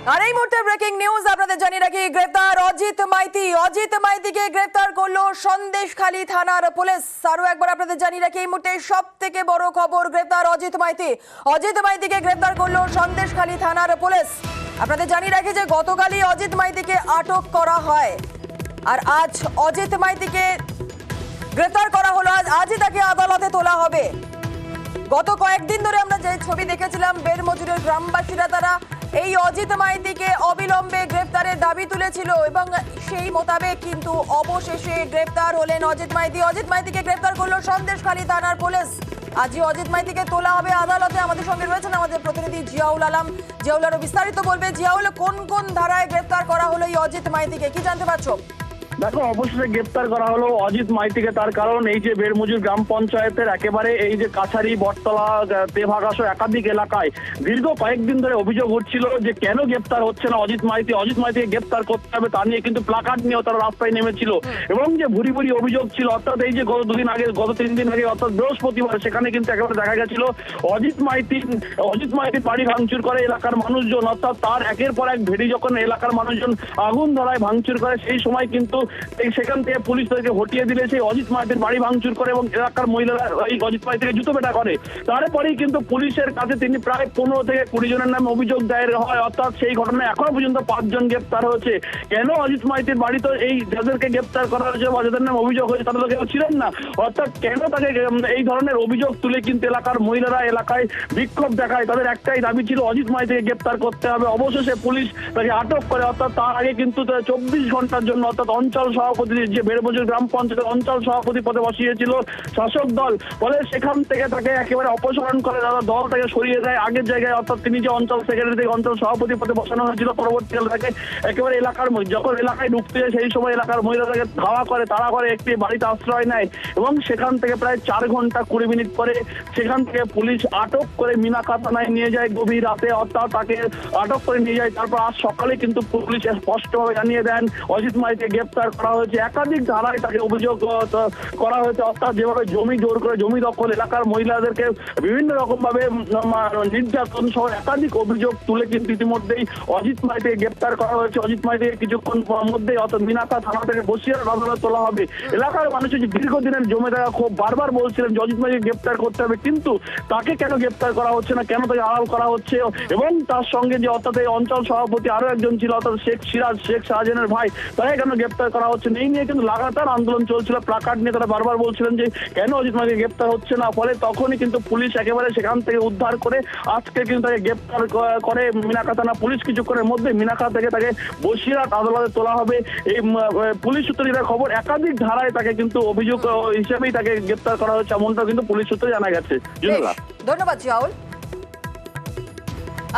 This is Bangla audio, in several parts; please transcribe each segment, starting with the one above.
আর এই মুহূর্তে ব্রেকিং নিউজ আপনাদের জানিয়ে রাখি, গ্রেপ্তার অজিত মাইতিকে গ্রেপ্তার করলো সন্দেশখালী থানার পুলিশ। আরো একবার আপনাদের জানিয়ে রাখি, এই মুহূর্তে সব থেকে বড় খবর, গ্রেপ্তার অজিত মাইতিকে গ্রেপ্তার করলো সন্দেশখালী থানার পুলিশ। আপনাদের জানিয়ে রাখি যে গতকালই অজিত মাইতিকে আটক করা হয়, আর আজ অজিত মাইতিকে গ্রেপ্তার করা হলো। আজই তাকে আদালতে তোলা হবে। গত কয়েকদিন ধরে আমরা যে ছবি দেখেছিলাম, বেড়মজুরের গ্রামবাসীরা তারা এই অজিত মাইতিকে অবিলম্বে গ্রেপ্তারের দাবি তুলেছিল এবং সেই মোতাবেক কিন্তু অবশেষে গ্রেপ্তার হলেন অজিত মাইতিকে গ্রেপ্তার করলো সন্দেশখালী থানার পুলিশ। আজই অজিত মাইতিকে তোলা হবে আদালতে। আমাদের সঙ্গে রয়েছেন আমাদের প্রতিনিধি জিয়াউল আলম। জিয়াউল আরো বিস্তারিত বলবে। জিয়াউল, কোন কোন ধারায় গ্রেপ্তার করা হলো এই অজিত মাইতিকে, কি জানতে পারছো? দেখো, অবশ্যই গ্রেপ্তার করা হলো অজিত মাইতিকে। তার কারণ এই যে বেড়মজুর গ্রাম পঞ্চায়েতের একেবারে এই যে কাছারি, বটতলা, তেভাগা সহ একাধিক এলাকায় দীর্ঘ কয়েকদিন ধরে অভিযোগ হচ্ছিল যে কেন গ্রেপ্তার হচ্ছে না অজিত মাইতিকে গ্রেপ্তার করতে হবে তা নিয়ে কিন্তু প্লাকার্ড নিয়েও তারা রাস্তায় নেমেছিল এবং যে ভুরি ভুরি অভিযোগ ছিল, অর্থাৎ এই যে গত 3 দিন আগে অর্থাৎ বৃহস্পতিবার সেখানে কিন্তু একেবারে দেখা গেছিল অজিত মাইতি বাড়ি ভাঙচুর করে এলাকার মানুষজন, অর্থাৎ তার একের পর এক ভেড়ি যখন এলাকার মানুষজন আগুন ধরায় ভাঙচুর করে, সেই সময় কিন্তু সেখান থেকে পুলিশ তাদেরকে হটিয়ে দিলে সেই অজিত মাইতির বাড়ি ভাঙচুর করে এবং এলাকার মহিলারা এই অজিত মাইতিকে জুতো পেটা করে। তারপরেই কিন্তু পুলিশের কাছে তিনি প্রায় 15 থেকে 20 জনের নামে অভিযোগ দায়ের হয়, অর্থাৎ সেই ঘটনায় এখনো পর্যন্ত 5 জন গ্রেপ্তার হয়েছে। কেন অজিত মাইতির বাড়ি তো এই যাদেরকে গ্রেপ্তার করা হয়েছে বা যাদের নামে অভিযোগ হয়েছে তাদের কেউ ছিলেন না, অর্থাৎ কেন তাকে এই ধরনের অভিযোগ তুলে কিন্তু এলাকার মহিলারা এলাকায় বিক্ষোভ দেখায়। তাদের একটাই দাবি ছিল অজিত মাইতিকে গ্রেপ্তার করতে হবে। অবশেষে পুলিশ তাকে আটক করে, অর্থাৎ তার আগে কিন্তু 24 ঘন্টার জন্য অর্থাৎ অঞ্চল সভাপতি, যে বেড়মজুর গ্রাম পঞ্চায়েতের অঞ্চল সভাপতি পদে বসিয়েছিল শাসক দল, ফলে সেখান থেকে তাকে একেবারে অপসারণ করে তারা দল তাকে সরিয়ে দেয় আগের জায়গায়, অর্থাৎ তিনি যে অঞ্চল সেক্রেটারি থেকে অঞ্চল সভাপতি পদে বসানো হয়েছিল, পরবর্তীকালে তাকে একেবারে এলাকার যখন এলাকায় ঢুকতে যায় সেই সময় এলাকার মহিলা তাকে ধাওয়া করে, তারা করে একটি বাড়িতে আশ্রয় নেয় এবং সেখান থেকে প্রায় 4 ঘন্টা 20 মিনিট পরে সেখান থেকে পুলিশ আটক করে মিনাকা থানায় নিয়ে যায় গভীর রাতে, অর্থাৎ তাকে আটক করে নিয়ে যায়। তারপর আজ সকালে কিন্তু পুলিশ স্পষ্টভাবে জানিয়ে দেন অজিত মাইতিকে গ্রেপ্তার করা হয়েছে। একাধিক ধারায় তাকে অভিযোগ করা হয়েছে, অর্থাৎ যেভাবে জমি জোর করে জমি দখল, এলাকার মহিলাদেরকে বিভিন্ন রকম ভাবে নির্যাতন সহ একাধিক অভিযোগ তুলে কিন্তু ইতিমধ্যেই অজিত মাইতিকে গ্রেপ্তার করা হয়েছে। অজিত মাইতিকে কিছুক্ষণ মধ্যেই অর্থাৎ মিনাকা থানা থেকে বসিরহাট আদালতে তোলা হবে। এলাকার মানুষের যে দীর্ঘদিনের জমে থাকা খুব বারবার বলছিলেন যে অজিত মাইতিকে গ্রেপ্তার করতে হবে, কিন্তু তাকে কেন গ্রেপ্তার করা হচ্ছে না, কেন তাকে আড়াল করা হচ্ছে, এবং তার সঙ্গে যে অর্থাৎ এই অঞ্চল সভাপতি আরো একজন ছিল অর্থাৎ শেখ শাহজাহানের ভাই, তাকে কেন গ্রেপ্তার করা হচ্ছে না, এই নিয়ে কিন্তু লাগাতার আন্দোলন চলছিল। প্লাকার্ড নিয়ে তারা বারবার বলছিলেন যে কেন অজিত মাইতিকে গ্রেপ্তার হচ্ছে না। ফলে তখনই কিন্তু পুলিশ একেবারে সেখান থেকে উদ্ধার করে আজকে কিন্তু তাকে গ্রেপ্তার করে মিনাকা থানা পুলিশ। কিছুক্ষণের মধ্যে মিনাকা থেকে তাকে বসিরহাট আদালতে তোলা হবে। এই পুলিশ সূত্রে খবর, একাধিক ধারায় তাকে কিন্তু অভিযোগ হিসেবেই তাকে গ্রেপ্তার করা হয়েছে, এমনটাও কিন্তু পুলিশ সূত্রে জানা গেছে। ধন্যবাদ জিয়াউল।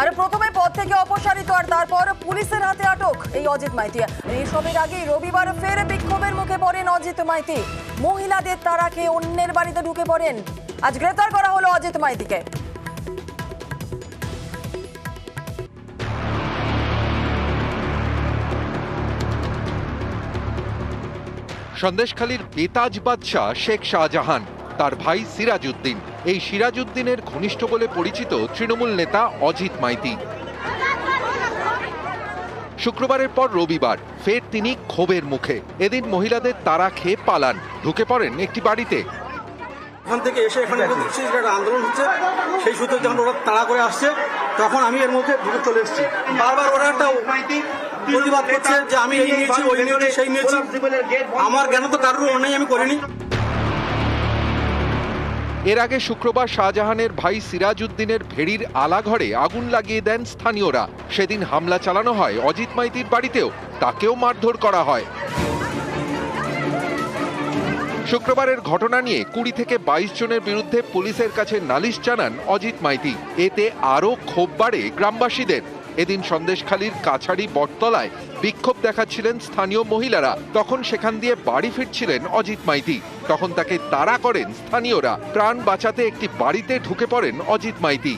আর প্রথমে পদ থেকে অপসারিত আর তারপর পুলিশের হাতে আটক এই অজিত মাইতি। এসবের আগে রবিবার ফের বিক্ষোভের মুখে পড়েন অজিত মাইতি। মহিলাদের তাড়া খেয়ে অন্যের বাড়িতে ঢুকে পড়েন। আজ গ্রেপ্তার করা হলো অজিত মাইতিকে। সন্দেশখালীর বেতাজ বাদশা শেখ শাহজাহান, তার ভাই সিরাজউদ্দিন। এই সিরাজউদ্দিনের ঘনিষ্ঠ বলে পরিচিত তৃণমূল নেতা অজিত মাইতি। শুক্রবারের পর রবিবার ফের তিনি ক্ষোভের মুখে। এদিন মহিলাদের তাড়া খেয়ে পালান, ঢুকে পড়েন একটি বাড়িতে। ওখান থেকে এসে এখানে আন্দোলন হচ্ছে, সেই সূত্রে যখন ওরা তাড়া করে আসছে তখন আমি এর মধ্যে ঢুকে চলে এসেছি। বারবার ওরা একটা প্রতিবাদ করছে যে আমি এই নিয়েছি, ওই নিয়েছি, সেই নিয়েছি। আমার জ্ঞান তো কারোর অন্যায় আমি করিনি। এর আগে শুক্রবার শাহজাহানের ভাই সিরাজউদ্দিনের ভেড়ির আলাঘরে আগুন লাগিয়ে দেন স্থানীয়রা। সেদিন হামলা চালানো হয় অজিত মাইতির বাড়িতেও, তাকেও মারধর করা হয়। শুক্রবারের ঘটনা নিয়ে 20 থেকে 22 জনের বিরুদ্ধে পুলিশের কাছে নালিশ জানান অজিত মাইতি। এতে আরও ক্ষোভ বাড়ে গ্রামবাসীদের। এদিন সন্দেশখালীর কাছারি বটতলায় বিক্ষোভ দেখাচ্ছিলেন স্থানীয় মহিলারা। তখন সেখান দিয়ে বাড়ি ফিরছিলেন অজিত মাইতি। তখন তাকে তাড়া করেন স্থানীয়রা। প্রাণ বাঁচাতে একটি বাড়িতে ঢুকে পড়েন অজিত মাইতি।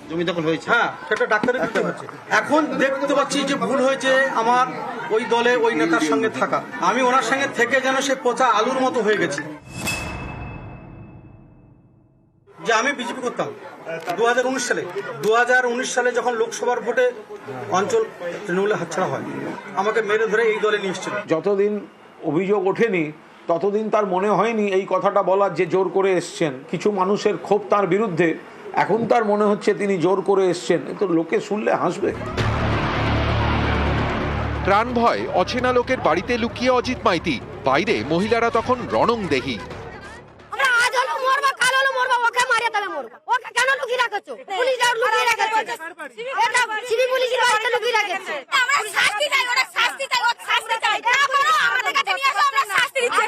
জমি দখল হয়েছে, হ্যাঁ, সেটা ডাক্তারের দিতে হচ্ছে। এখন দেখতে পাচ্ছি যে ভুল হয়েছে আমার ওই দলে ওই নেতার সঙ্গে থাকা। আমি ওনার সঙ্গে থেকে যেন সে পচা আলুর মতো হয়ে গেছি। যে আমি বিজেপি করতাম 2019 সালে যখন লোকসভার ভোটে অঞ্চল তৃণমূলের হাতছাড়া হয়, আমাকে মেরে ধরে এই দলে নিয়ে এসেছিল। যতদিন অভিযোগ ওঠেনি ততদিন তার মনে হয়নি এই কথাটা বলার যে জোর করে এসছেন। কিছু মানুষের ক্ষোভ তার বিরুদ্ধে, এখন তার মনে হচ্ছে তিনি জোর করে এসছেন। তো লোকে শুনলে হাসবে। প্রাণ ভয় অচেনা লোকের বাড়িতে লুকিয়ে অজিত মাইতি, বাইরে মহিলারা তখন রণংদেহী। আমরা আজ হলো মরবো, কাল হলো মরবো, ওকে মারিয়ে তবে মরবো। ওকে কেন লুকিয়ে রাখছো? পুলিশ আর লুকিয়ে রাখছে, এটা সিভিল পুলিশের বাড়িতে লুকিয়ে রাখছে। আমরা শাস্তি চাই, ওরা শাস্তি চাই, ওরা শাস্তি চাই। না করো, আমাদের কাছে নিয়ে আসো, আমরা শাস্তি দিচ্ছি।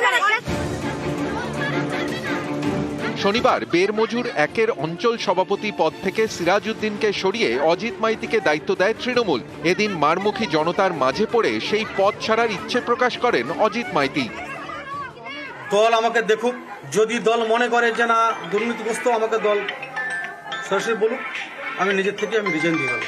শনিবার বেরমজুর একের অঞ্চল সভাপতি পদ থেকে সিরাজউদ্দিনকে সরিয়ে অজিত মাইতিকে দায়িত্ব দেয় তৃণমূল। এদিন মারমুখী জনতার মাঝে পড়ে সেই পদ ছাড়ার ইচ্ছে প্রকাশ করেন অজিত মাইতি। দল আমাকে দেখুক, যদি দল মনে করে যে না দুর্নীতিগ্রস্ত, আমাকে দল সরাসরি বলুক, আমি নিজের থেকে আমি রিজাইন দিয়ে দেবো।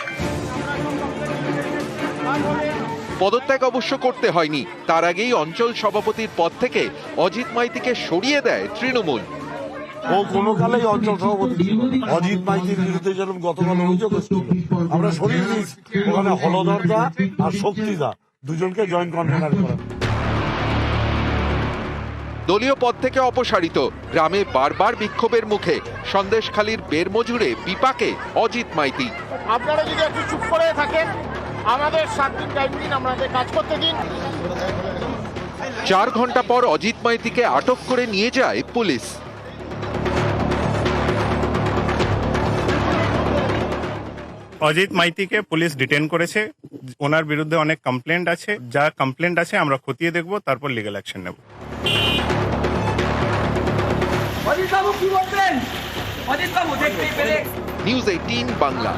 পদত্যাগ অবশ্য করতে হয়নি, তার আগেই অঞ্চল সভাপতির পদ থেকে অজিত মাইতিকে সরিয়ে দেয় তৃণমূল। ও কোনো কালেই অঞ্চল সভাপতি ছিল। অজিত মাইতির বিরুদ্ধে যেরকম গতকাল অভিযোগ এসেছিল, আমরা সরিয়ে দিয়েছি। ওখানে হলধরদা আর শক্তিদা দুজনকে জয়েন্ট কনভেনার করা। দলীয় পদ থেকে অপসারিত, গ্রামে বারবার বিক্ষোভের মুখে সন্দেশখালীর বেরমজুরে বিপাকে অজিত মাইতি। আপনারা যদি একটু চুপ করে থাকেন, আমাদের 7 দিন টাইম দিন, আমাদের কাজ করতে দিন। 4 ঘন্টা পর অজিত মাইতিকে আটক করে নিয়ে যায় পুলিশ। অজিত মাইতিকে পুলিশ ডিটেন করেছে। ওনার বিরুদ্ধে অনেক কমপ্লেন্ট আছে, যা কমপ্লেন্ট আছে আমরা খতিয়ে দেখব, তারপর লিগ্যাল অ্যাকশন নেব। নিউজ 18 বাংলা।